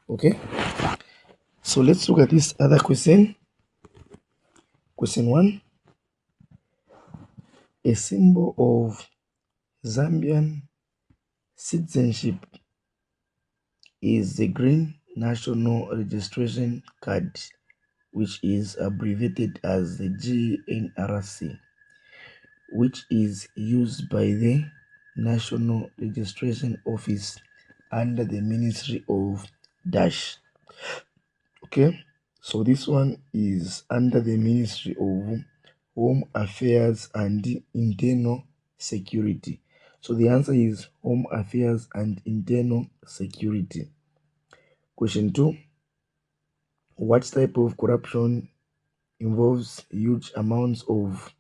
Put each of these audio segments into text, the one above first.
Okay, so let's look at this other question. Question 1. A symbol of Zambian citizenship is the green national registration card, which is abbreviated as the GNRC, which is used by the National Registration Office under the Ministry of Dash. Okay, so this one is under the Ministry of Home Affairs and Internal Security. So the answer is Home Affairs and Internal Security. Question 2. What type of corruption involves huge amounts of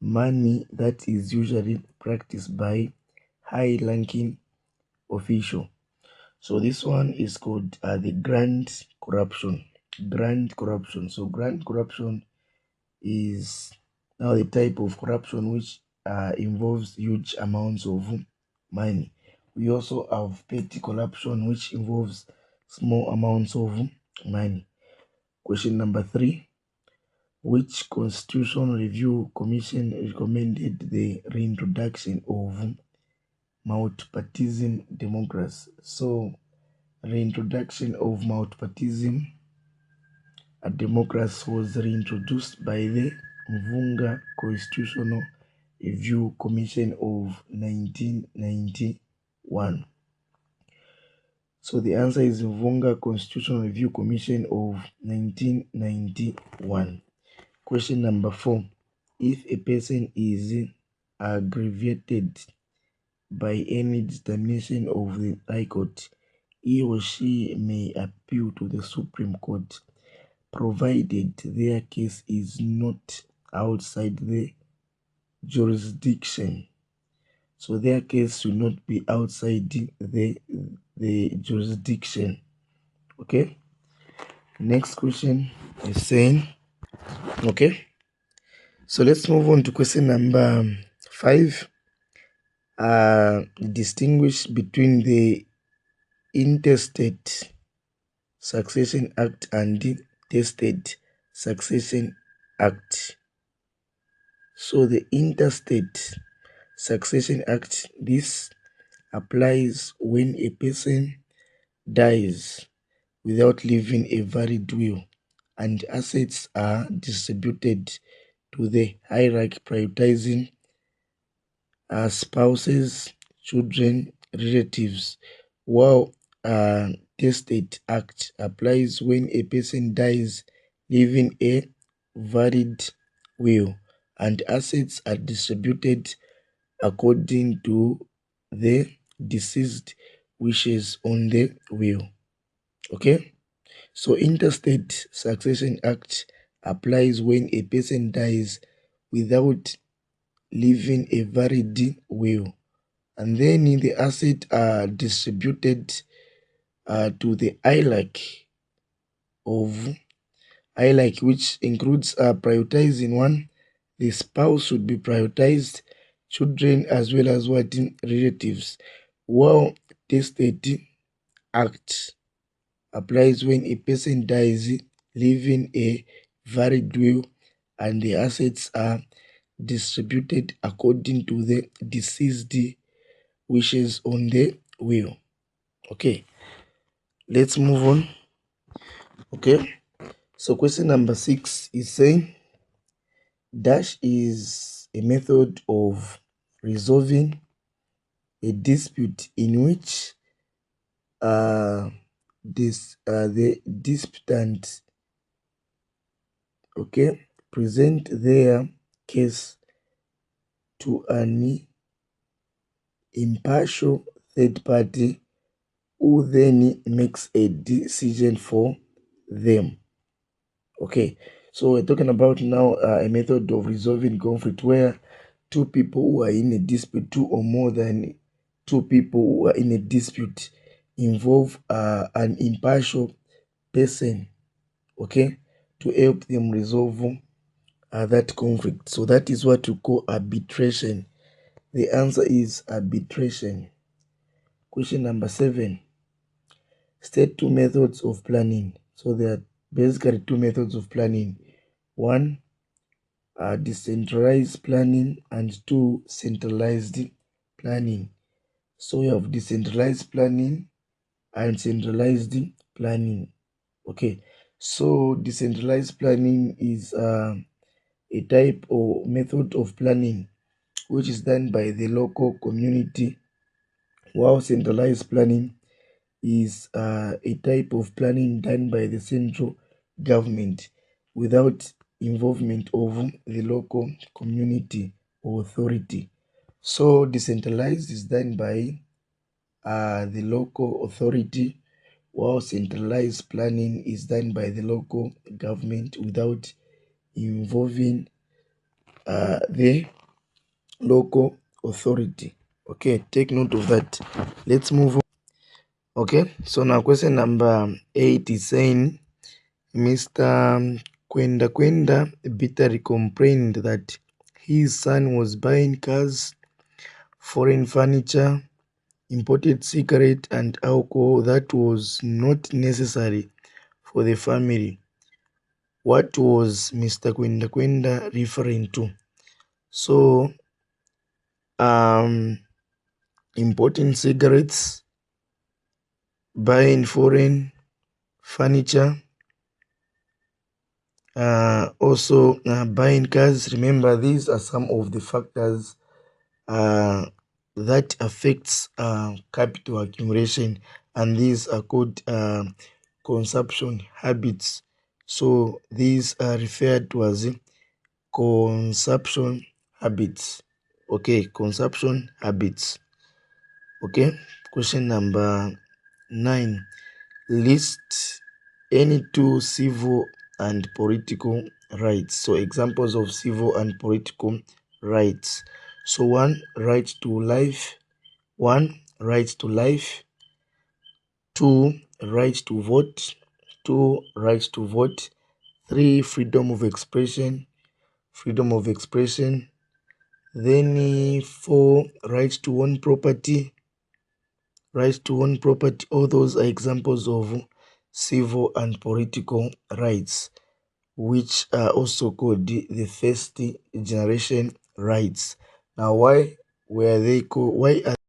money that is usually practiced by high-ranking official? So this one is called the grand corruption. Grand corruption. So grand corruption is now the type of corruption which involves huge amounts of money. We also have petty corruption, which involves small amounts of money. Question number 3. Which Constitution Review Commission recommended the reintroduction of multipartism democracy? So reintroduction of multipartism democracy was reintroduced by the Mvunga Constitutional Review Commission of 1991. So the answer is Mvunga Constitutional Review Commission of 1991. Question number 4. If a person is aggravated by any determination of the High Court, he or she may appeal to the Supreme Court, provided their case is not outside the jurisdiction. So their case should not be outside the jurisdiction. Okay. Next question is saying, okay, so let's move on to question number 5. Distinguish between the Interstate Succession Act and the Testate Succession Act. So the Interstate Succession Act, this applies when a person dies without leaving a valid will and assets are distributed to the hierarchy, prioritizing spouses, children, relatives, while Testate Act applies when a person dies leaving a valid will and assets are distributed according to the deceased wishes on the will. Okay, so Interstate Succession Act applies when a person dies without leaving a valid will, and then the assets are distributed to the hierarchy which includes prioritizing one, the spouse should be prioritized, children as well as what relatives, while Testate Act applies when a person dies leaving a valid will and the assets are distributed according to the deceased wishes on the will. Okay, let's move on. Okay, so question number 6 is saying dash is a method of resolving a dispute in which the disputant, okay, present their case to an impartial third party who then makes a decision for them. Okay, so we're talking about now a method of resolving conflict where two people who are in a dispute, two or more than two people who are in a dispute, involve an impartial person, okay, to help them resolve that conflict. So that is what we call arbitration. The answer is arbitration. Question number 7. State two methods of planning. So there are basically two methods of planning. One, decentralized planning, and two, centralized planning. So we have decentralized planning and centralized planning. Okay, so decentralized planning is a type or method of planning which is done by the local community, while centralized planning is a type of planning done by the central government without involvement of the local community or authority. So decentralized is done by the local authority, while centralized planning is done by the local government without involving the local authority. Okay, take note of that. Let's move on. Okay, so now question number 8 is saying Mr. Kwenda Kwenda bitterly complained that his son was buying cars, foreign furniture, imported cigarette and alcohol that was not necessary for the family. What was Mr. Kwenda Kwenda referring to? So, importing cigarettes, buying foreign furniture, also buying cars. Remember, these are some of the factors uh, that affects capital accumulation, and these are called consumption habits. So these are referred to as consumption habits. Okay, consumption habits. Okay, question number 9. List any two civil and political rights. So examples of civil and political rights. So one, right to life. One, right to life. Two, right to vote. Two, right to vote. Three, freedom of expression. Freedom of expression. Then four, right to own property. Right to own property. All those are examples of civil and political rights, which are also called the first generation rights. Now, why were they called? Why are